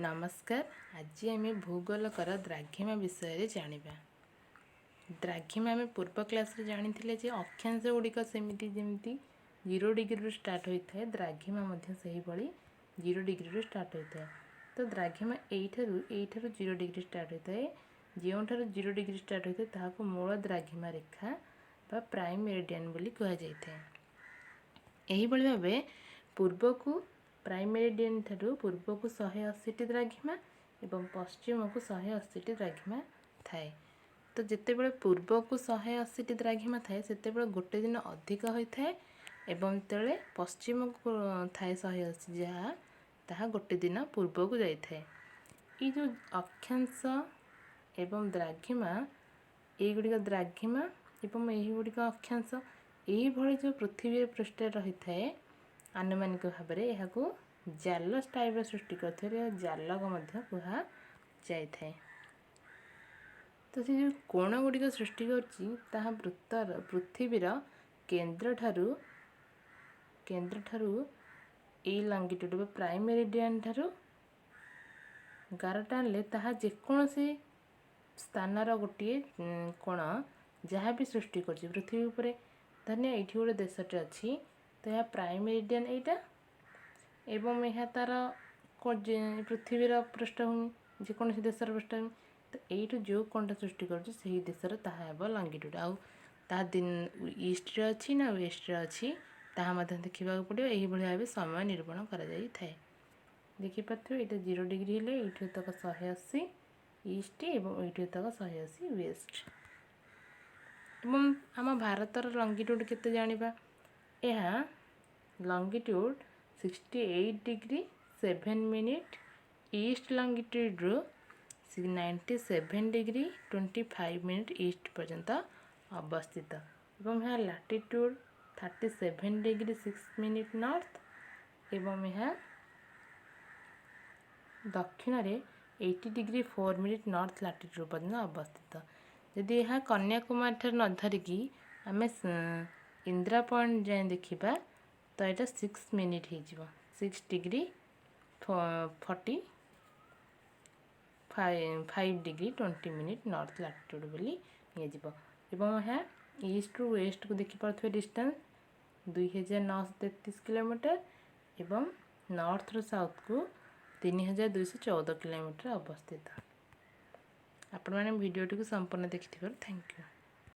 नमस्कार। आज आम भूगोलकर द्राघिमा विषय जानिबा। द्राघिमा आम पूर्व क्लास रे जानी अक्षांश गुड़िक सेमती जमी 0 डिग्री स्टार्ट होता है, द्राघिमा से भाई 0 डिग्री स्टार्ट होता है। तो द्राघिमा यू 0 डिग्री स्टार्ट होता है। जो 0 डिग्री स्टार्ट होता है मूल द्राघिमा रेखा बा प्राइम मेरिडियन बोली कह जाए। यही भाव पूर्व को प्राइम मेरिडियन ठारू पूर्व को 180 द्राघिमा एवं पश्चिम को 180 द्राघिमा थाए। तो जिते बड़े पूर्व को 180 द्राघिमा थाए से गोटे दिन अधिक होता है एवं जिते पश्चिम को थाए 180 जहाँ ताहा गोटे दिन पूर्व को जाए। ये जो अक्षांश एवं द्राघिमा युड़िक द्राघिमा एवं युड़िक अक्षांश यही जो पृथ्वी पृष्ठ रही है आनुमानिक भाव में यह जाल टाइप सृष्टि कर जालक कह जाए। तो से जो कोण गुड़िक सृष्टि कर पृथ्वीर केन्द्र ठारू ए लंगिट्यूड प्राइम मेरिडियन ठारू गार टाणिले ताहा जेकोसी स्थानर गोटे कोण जहाँ भी सृष्टि कर पृथ्वी उपरे धन्य ये गोटे देशटे अच्छी तो यह प्राइम मेरिडियन एटा एवं यह तार पृथ्वीर पृष्ठभूमि जेकोसी देशर पृष्ठभूमि तो यू जो कोणटा सृष्टि कर देशर ताहा लंगिट्यूड आउ दिन ईस्ट रे अच्छी ना वेस्ट रे अच्छी ताहा देखा पड़ो। यही भाव समय निरूपण कर देखिपे ये 0 डिग्री हेले ये तक 180 ईस्ट एवं ये तक 180 वेस्ट एवं आम भारतर लंगिट्यूड केते जानिबा। यह लंगिट्यूड 68 डिग्री 7 मिनिट ईस्ट लंगिट्यूड रू 97 डिग्री 25 मिनिट ईस्ट पर्यंत अवस्थित एवं यह लैटिट्यूड 37 डिग्री 6 मिनिट नॉर्थ एवं यह दक्षिण रे 80 डिग्री 4 मिनिट नॉर्थ लैटिट्यूड पर्यंत अवस्थित। यदि यह कन्याकुमारी ठार न धरिकी आम इंदिरा पॉइंट जाए देखा तो यहाँ 6 मिनिट हो 6 degree 45 degree 20 minute north latitude बोली एवं यह ईस्ट रु वेस्ट को देखिपे डिस्टेंस 2933 किलोमीटर एवं नॉर्थ रु साउथ को 3214 किलोमीटर अवस्थित। आपण मैंने वीडियोटी को संपूर्ण देखि थैंक यू।